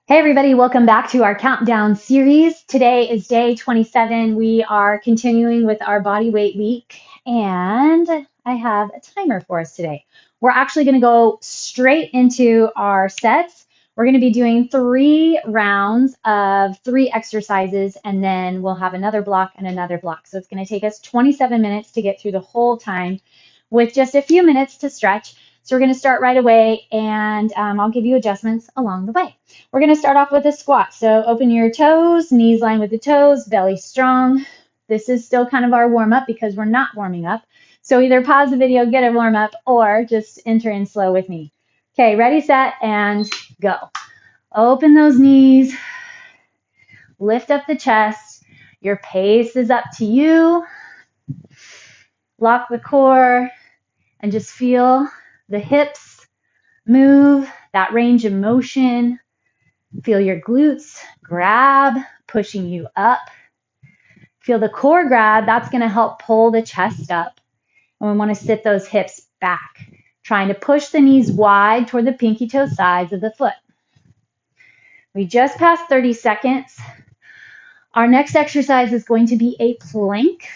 Hey everybody, welcome back to our countdown series. Today is day 27. We are continuing with our body weight week, and I have a timer for us today. We're actually going to go straight into our sets. We're going to be doing 3 rounds of 3 exercises, and then we'll have another block and another block. So it's going to take us 27 minutes to get through the whole time with just a few minutes to stretch. So we're going to start right away, and I'll give you adjustments along the way. We're going to start off with a squat. So open your toes, knees line with the toes, belly strong. This is still kind of our warm up because we're not warming up. So either pause the video, get a warm up, or just enter in slow with me. Okay, ready, set, and go. Open those knees, lift up the chest. Your pace is up to you. Lock the core and just feel the hips move, that range of motion. Feel your glutes grab, pushing you up. Feel the core grab. That's going to help pull the chest up. And we want to sit those hips back, trying to push the knees wide toward the pinky toe sides of the foot. We just passed 30 seconds. Our next exercise is going to be a plank.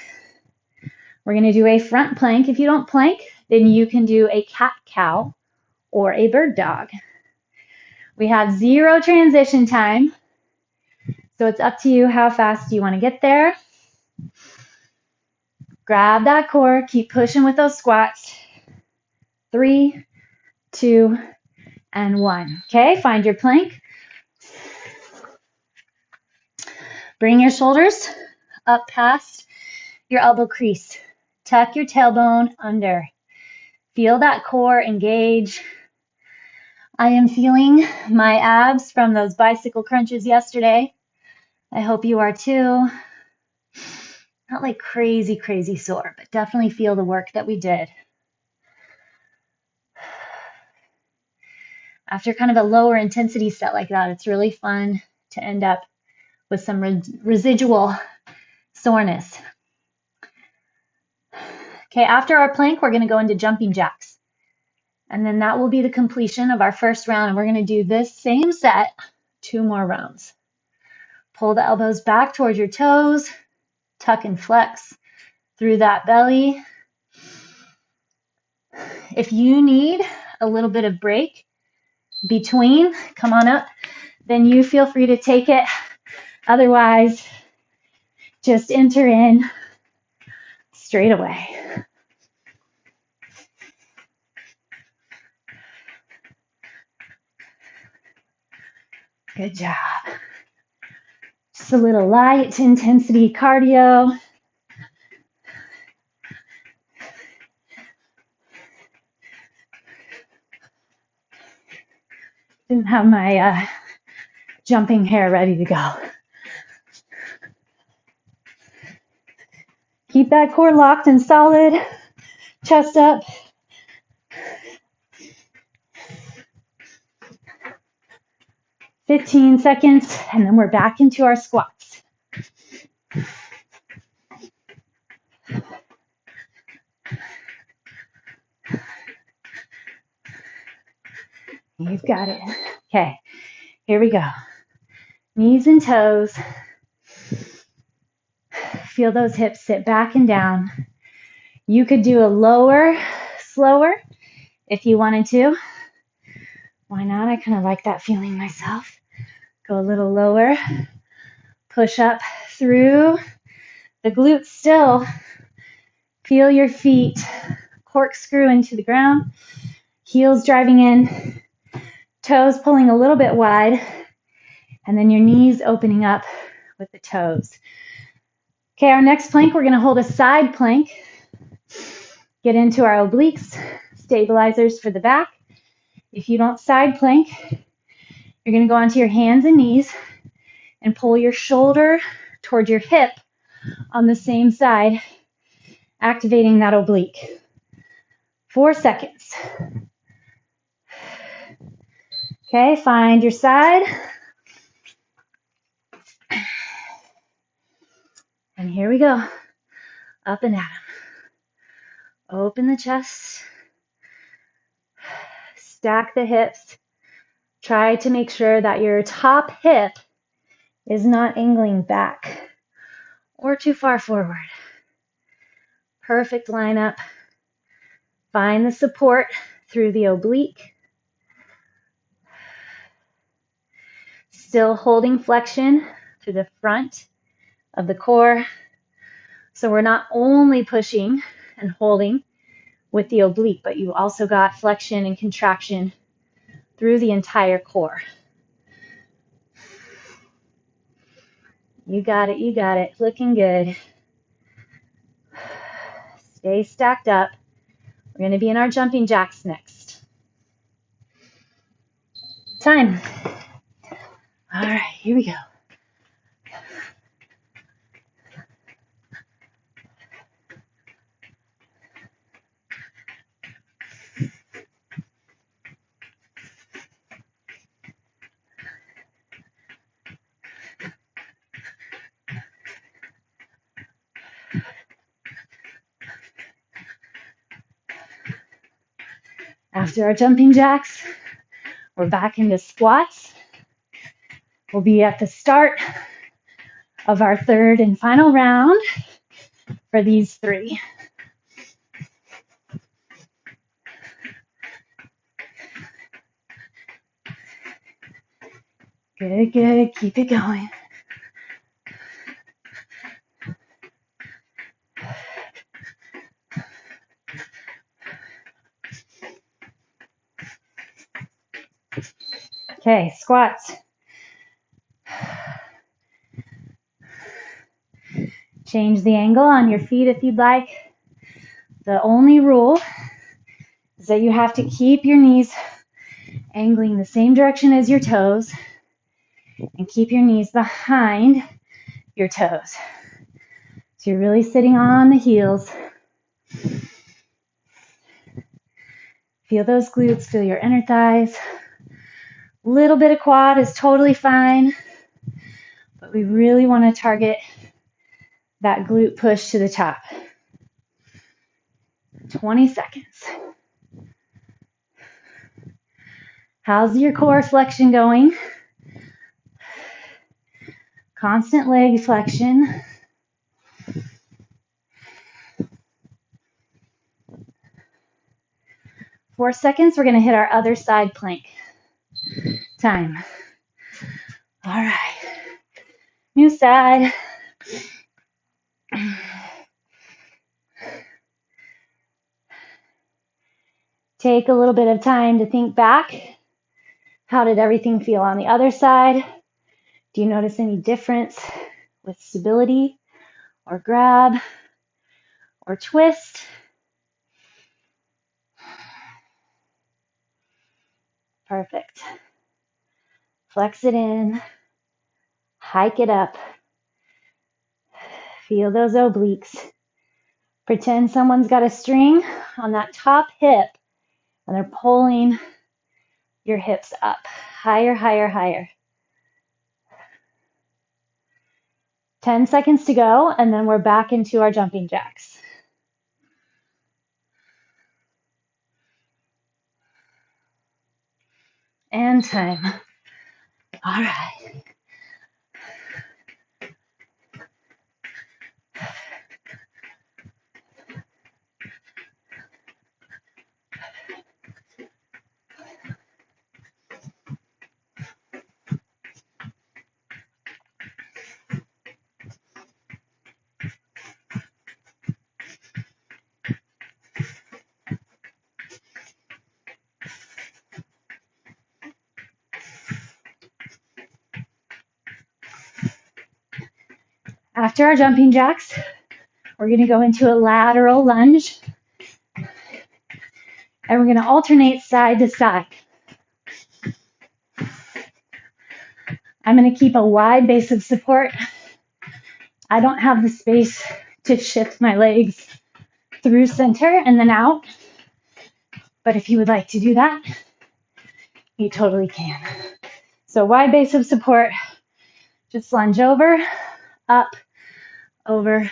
We're going to do a front plank. If you don't plank, then you can do a cat-cow or a bird dog. We have 0 transition time, so it's up to you how fast you want to get there. Grab that core, keep pushing with those squats. 3, 2, and 1. Okay, find your plank. Bring your shoulders up past your elbow crease. Tuck your tailbone under. Feel that core engage. I am feeling my abs from those bicycle crunches yesterday. I hope you are too. Not like crazy, crazy sore, but definitely feel the work that we did. After kind of a lower intensity set like that, it's really fun to end up with some residual soreness. Okay, after our plank, we're going to go into jumping jacks. And then that will be the completion of our first round. And we're going to do this same set 2 more rounds. Pull the elbows back towards your toes. Tuck and flex through that belly. If you need a little bit of break between, come on up, then you feel free to take it. Otherwise, just enter in straight away. Good job. Just a little light intensity cardio. Didn't have my jumping hair ready to go. Keep that core locked and solid. Chest up. "15 seconds, and then we're back into our squats. You've got it. Okay, here we go. Knees and toes. Feel those hips sit back and down. You could do a lower, slower if you wanted to. Why not? I kind of like that feeling myself. Go a little lower. Push up through the glutes still. Feel your feet corkscrew into the ground. Heels driving in. Toes pulling a little bit wide. And then your knees opening up with the toes. Okay, our next plank, we're going to hold a side plank. Get into our obliques, stabilizers for the back. If you don't side plank, you're going to go onto your hands and knees and pull your shoulder toward your hip on the same side, activating that oblique. 4 seconds. Okay, find your side. And here we go. Up and at 'em. Open the chest. Stack the hips. Try to make sure that your top hip is not angling back or too far forward. Perfect lineup. Find the support through the oblique. Still holding flexion to the front of the core. So we're not only pushing and holding with the oblique, but you also got flexion and contraction through the entire core. You got it, you got it. Looking good. Stay stacked up. We're going to be in our jumping jacks next. Time. All right, here we go. After our jumping jacks, we're back into squats. We'll be at the start of our third and final round for these three. Good, good. Keep it going. Okay, squats. Change the angle on your feet if you'd like. The only rule is that you have to keep your knees angling the same direction as your toes and keep your knees behind your toes. So you're really sitting on the heels. Feel those glutes, feel your inner thighs. A little bit of quad is totally fine, but we really want to target that glute push to the top. 20 seconds. How's your core flexion going? Constant leg flexion. Four seconds, we're going to hit our other side plank. Time. All right. New side. Take a little bit of time to think back. How did everything feel on the other side? Do you notice any difference with stability or grab or twist? Perfect. Flex it in. Hike it up. Feel those obliques. Pretend someone's got a string on that top hip and they're pulling your hips up. Higher, higher, higher. 10 seconds to go, and then we're back into our jumping jacks. And time. All right. After our jumping jacks, we're going to go into a lateral lunge. And we're going to alternate side to side. I'm going to keep a wide base of support. I don't have the space to shift my legs through center and then out. But if you would like to do that, you totally can. So wide base of support. Just lunge over, up, over,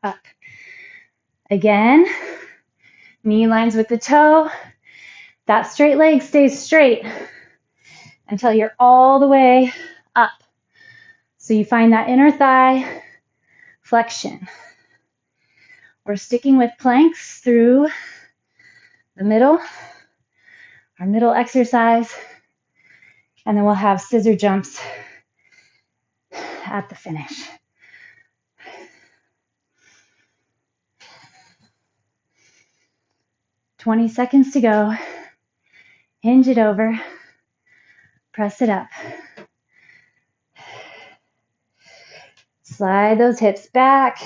up. Again, knee lines with the toe. That straight leg stays straight. until you're all the way up. So you find that inner thigh flexion. We're sticking with planks through the middle, our middle exercise, and then we'll have scissor jumps at the finish. "20 seconds to go. Hinge it over. Press it up. Slide those hips back.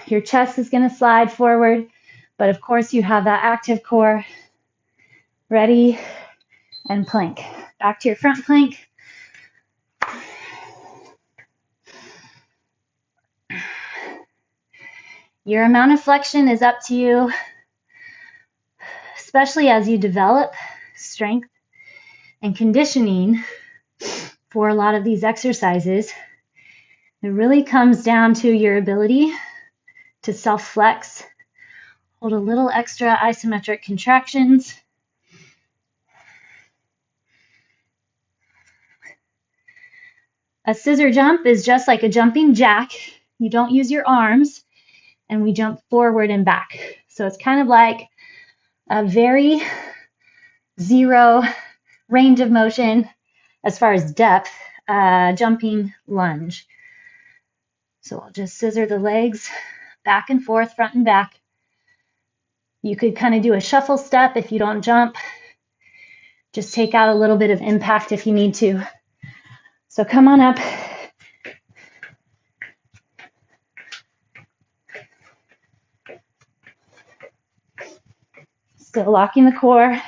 Your chest is going to slide forward, but of course you have that active core. Ready, and plank. Back to your front plank. Your amount of flexion is up to you, especially as you develop strength and conditioning for a lot of these exercises. It really comes down to your ability to self-flex, hold a little extra isometric contractions. A scissor jump is just like a jumping jack. You don't use your arms, and we jump forward and back. So it's kind of like a very zero range of motion as far as depth, jumping lunge. So I'll just scissor the legs back and forth, front and back. You could kind of do a shuffle step if you don't jump. Just take out a little bit of impact if you need to. So come on up. Still locking the core.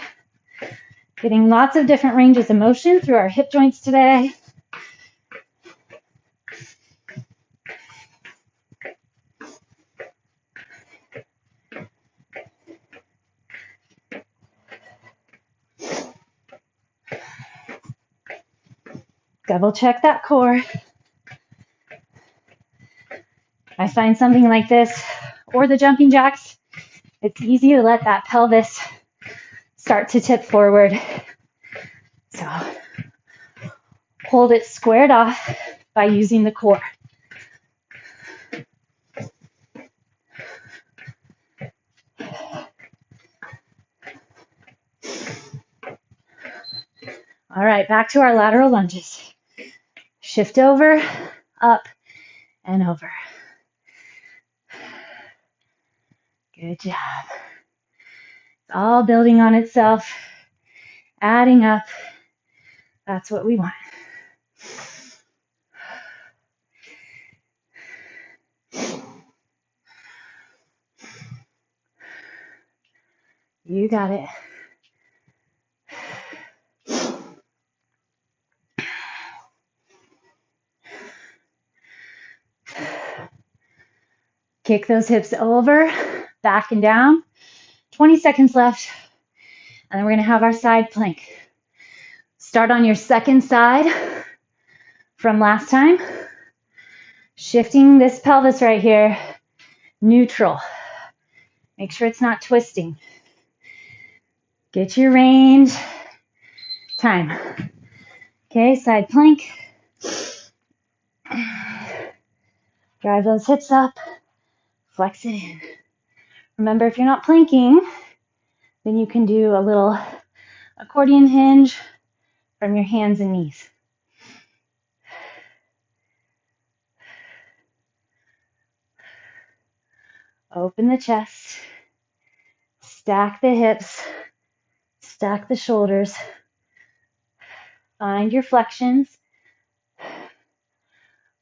Getting lots of different ranges of motion through our hip joints today. Double check that core. I find something like this, or the jumping jacks, it's easy to let that pelvis start to tip forward. So hold it squared off by using the core. All right, back to our lateral lunges. Shift over, up, and over. Good job. It's all building on itself, adding up. That's what we want. You got it. Kick those hips over, back and down. 20 seconds left. And then we're going to have our side plank. Start on your second side from last time. Shifting this pelvis right here, neutral. Make sure it's not twisting. Get your range. Time. Okay, side plank. Drive those hips up. Flex it in. Remember, if you're not planking, then you can do a little accordion hinge from your hands and knees. Open the chest. Stack the hips. Stack the shoulders. Find your flexions.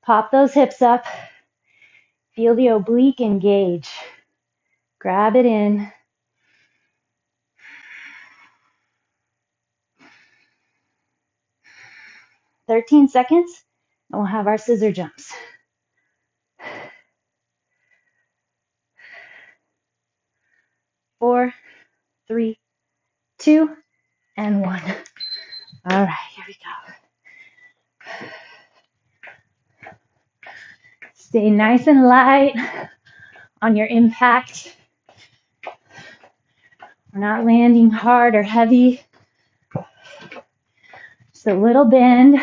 Pop those hips up. Feel the oblique engage. Grab it in. "13 seconds, and we'll have our scissor jumps. Four, three, two, and one. All right, here we go. Stay nice and light on your impact. We're not landing hard or heavy. Just a little bend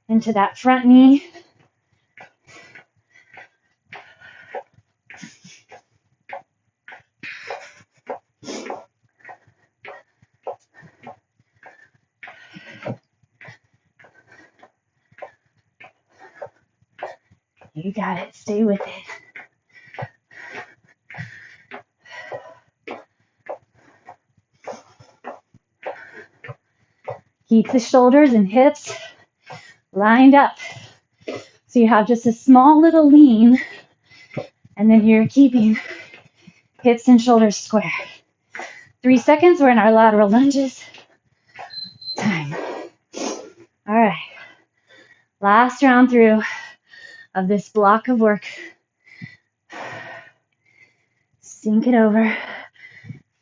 into that front knee. You got it. Stay with it. Keep the shoulders and hips lined up. So you have just a small little lean, and then you're keeping hips and shoulders square. 3 seconds, we're in our lateral lunges. Time. All right. Last round through of this block of work. Sink it over.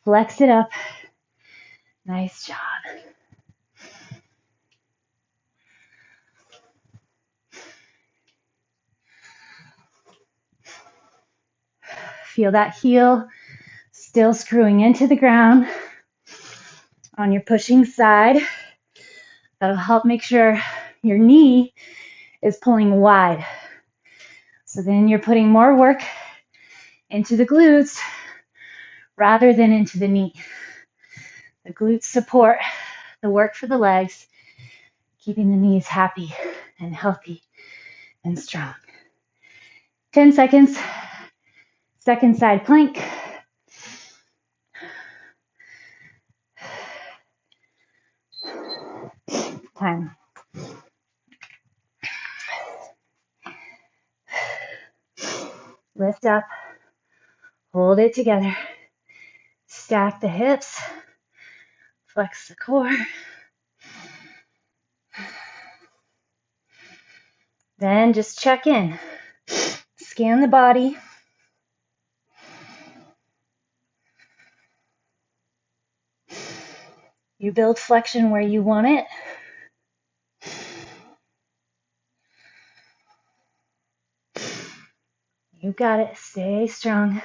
Flex it up. Nice job. Feel that heel still screwing into the ground on your pushing side. That'll help make sure your knee is pulling wide. So then you're putting more work into the glutes rather than into the knee. The glutes support the work for the legs, keeping the knees happy and healthy and strong. 10 seconds. Second side plank. Time. Lift up. Hold it together. Stack the hips. Flex the core. Then just check in. Scan the body. You build flexion where you want it. You got it. Stay strong.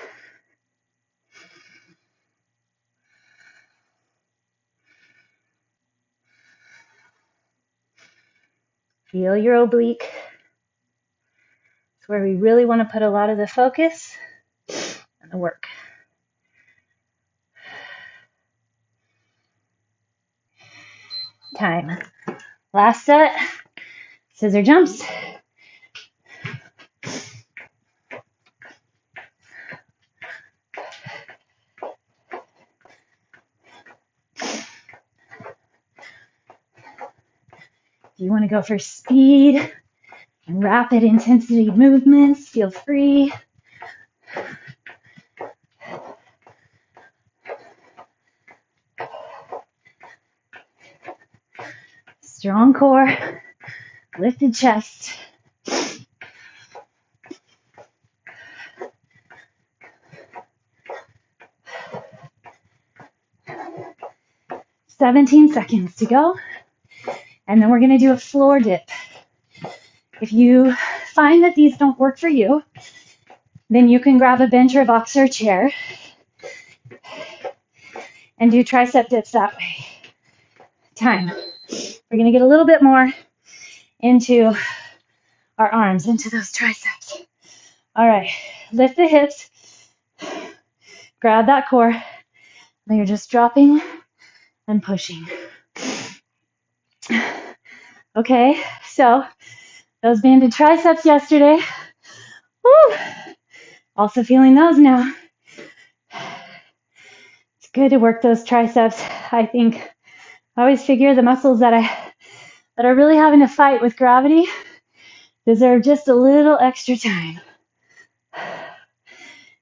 Feel your oblique. It's where we really want to put a lot of the focus and the work. Time. Last set. Scissor jumps. If you want to go for speed and rapid intensity movements, feel free. Strong core, lifted chest. "17 seconds to go. And then we're going to do a floor dip. If you find that these don't work for you, then you can grab a bench or a box or a chair and do tricep dips that way. Time. We're going to get a little bit more into our arms, into those triceps. All right. Lift the hips. Grab that core. Then you're just dropping and pushing. Okay, so those banded triceps yesterday. Woo! Also feeling those now. It's good to work those triceps. I think I always figure the muscles that are really having to fight with gravity deserve just a little extra time.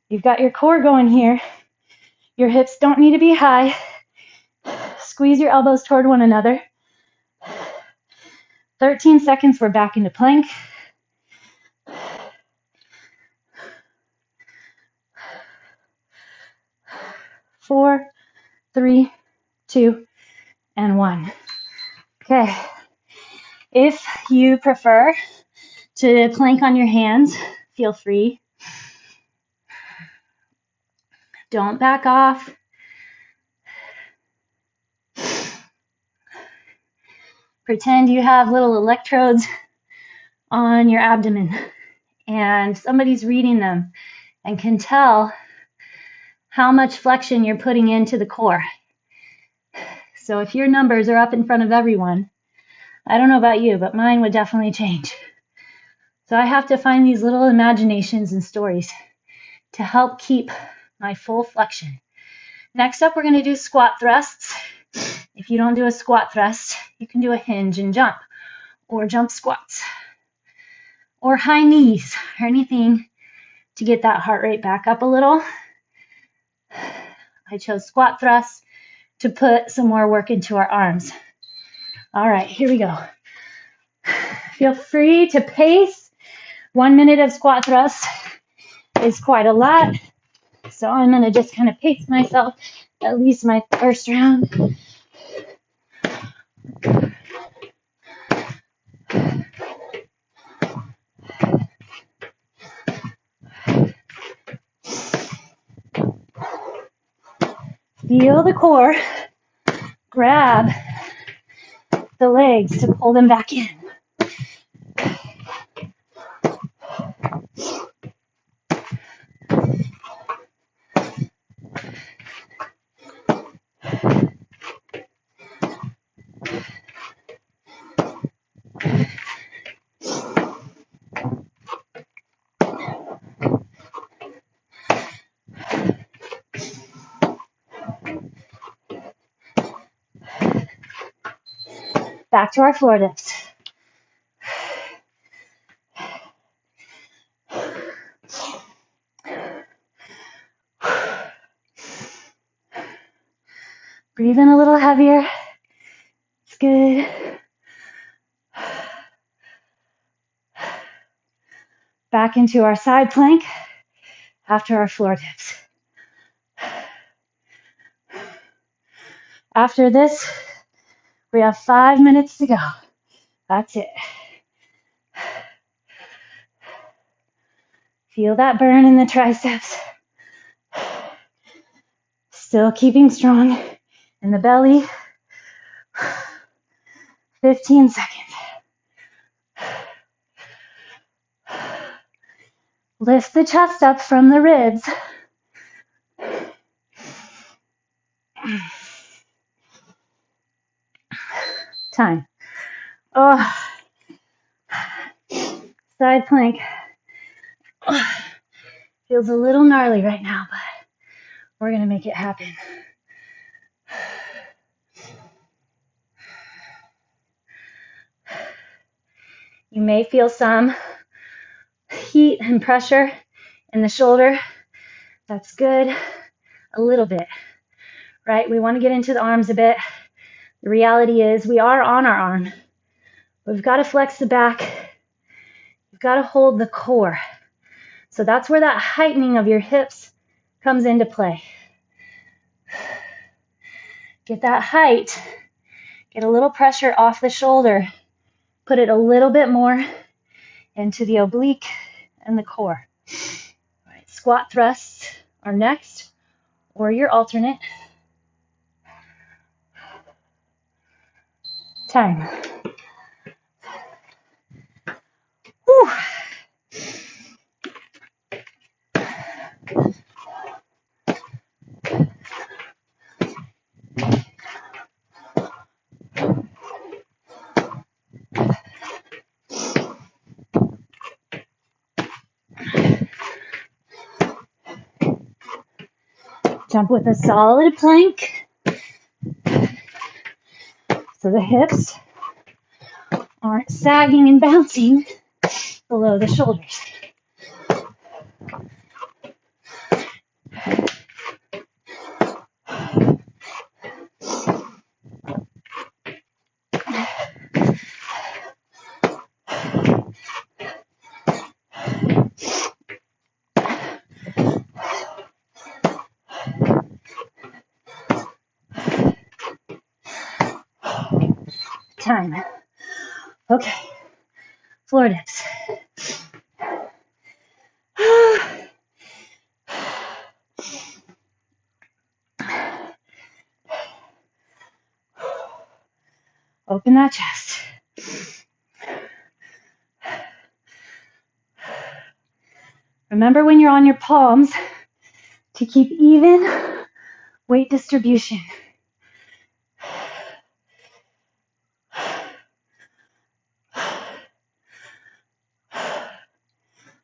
You've got your core going here. Your hips don't need to be high. Squeeze your elbows toward one another. 13 seconds, we're back into plank. 4, 3, 2, and 1. Okay. If you prefer to plank on your hands, feel free. Don't back off. Pretend you have little electrodes on your abdomen and somebody's reading them and can tell how much flexion you're putting into the core. So if your numbers are up in front of everyone, I don't know about you, but mine would definitely change. So I have to find these little imaginations and stories to help keep my full flexion. Next up, we're going to do squat thrusts. If you don't do a squat thrust, you can do a hinge and jump, or jump squats, or high knees, or anything to get that heart rate back up a little. I chose squat thrusts to put some more work into our arms. All right, here we go. Feel free to pace. 1 minute of squat thrust is quite a lot. So I'm going to just kind of pace myself, at least my first round. Feel the core. Grab the legs to pull them back in. Back to our floor dips. Breathe in a little heavier. It's good. Back into our side plank after our floor dips. After this, we have 5 minutes to go. That's it. Feel that burn in the triceps. Still keeping strong in the belly. 15 seconds. Lift the chest up from the ribs. Time. Oh. Side plank. Feels a little gnarly right now, but we're going to make it happen. You may feel some heat and pressure in the shoulder. That's good. A little bit, right? We want to get into the arms a bit. The reality is we are on our arm. We've got to flex the back. You've got to hold the core. So that's where that heightening of your hips comes into play. Get that height. Get a little pressure off the shoulder. Put it a little bit more into the oblique and the core. All right, squat thrusts are next, or your alternate. Time. Whew. Jump with a solid plank so the hips aren't sagging and bouncing below the shoulders. Time. Okay, floor dips. Open that chest. Remember when you're on your palms to keep even weight distribution.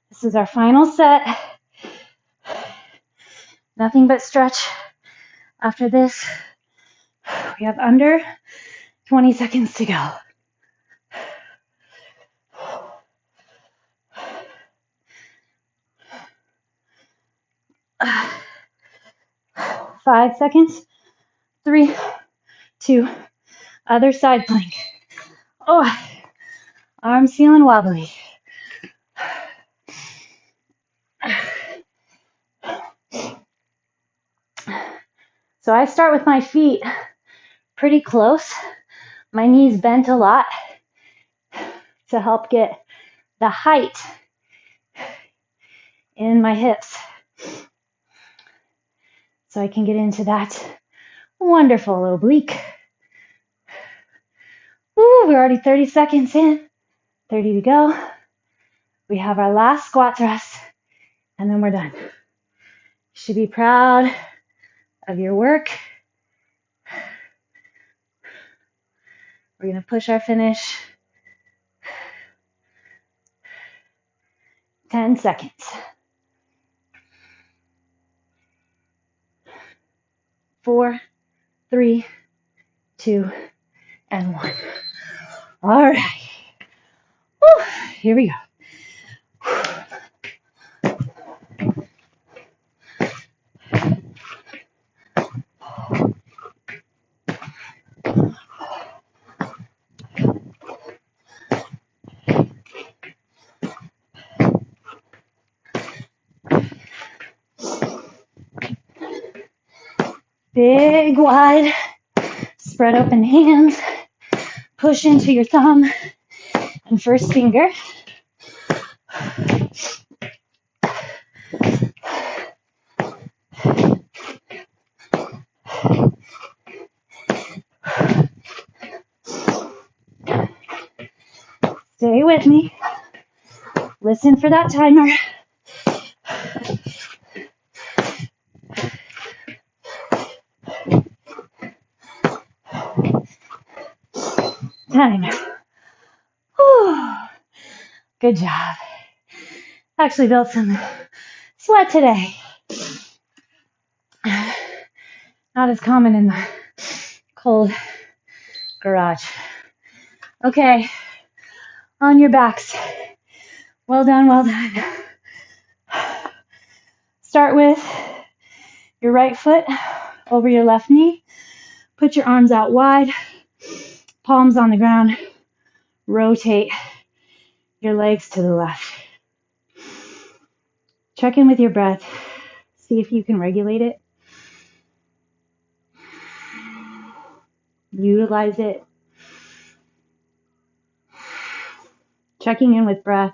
This is our final set. Nothing but stretch after this. We have under 20 seconds to go. Uh, 5 seconds. 3, 2, other side plank. Oh, arms feeling wobbly. So I start with my feet pretty close. My knees bent a lot to help get the height in my hips, so I can get into that wonderful oblique. Ooh, we're already 30 seconds in, 30 to go. We have our last squat thrust, and then we're done. You should be proud of your work. We're going to push our finish. 10 seconds. 4, 3, 2, and 1. All right. Woo, here we go. Big, wide, spread open hands. Push into your thumb and first finger. Stay with me. Listen for that timer. Timer. Whew. Good job. Actually built some sweat today. Not as common in the cold garage. Okay, on your backs. Well done, well done. Start with your right foot over your left knee. Put your arms out wide, palms on the ground. Rotate your legs to the left. Check in with your breath. See if you can regulate it. Utilize it. Checking in with breath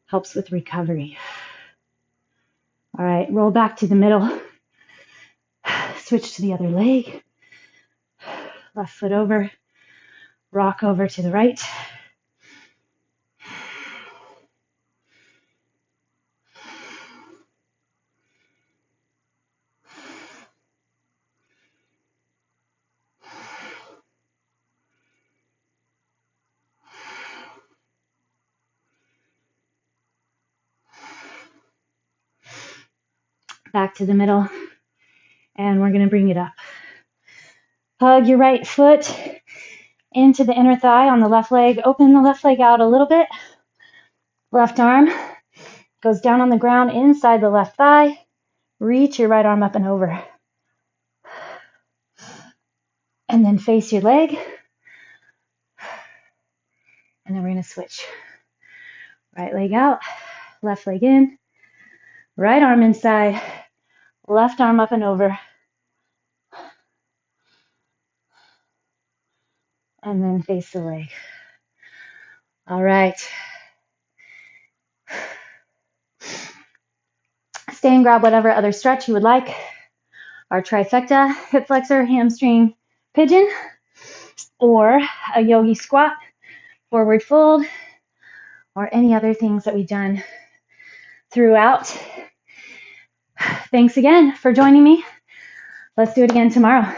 helps with recovery. All right, roll back to the middle. Switch to the other leg. Left foot over. Rock over to the right. Back to the middle, and we're going to bring it up. Hug your right foot into the inner thigh on the left leg. Open the left leg out a little bit. Left arm goes down on the ground inside the left thigh. Reach your right arm up and over. And then face your leg. And then we're going to switch. Right leg out, left leg in, right arm inside, left arm up and over. And then face the leg. All right. Stay and grab whatever other stretch you would like. Our trifecta, hip flexor, hamstring, pigeon. or a yogi squat, forward fold, or any other things that we've done throughout. Thanks again for joining me. Let's do it again tomorrow.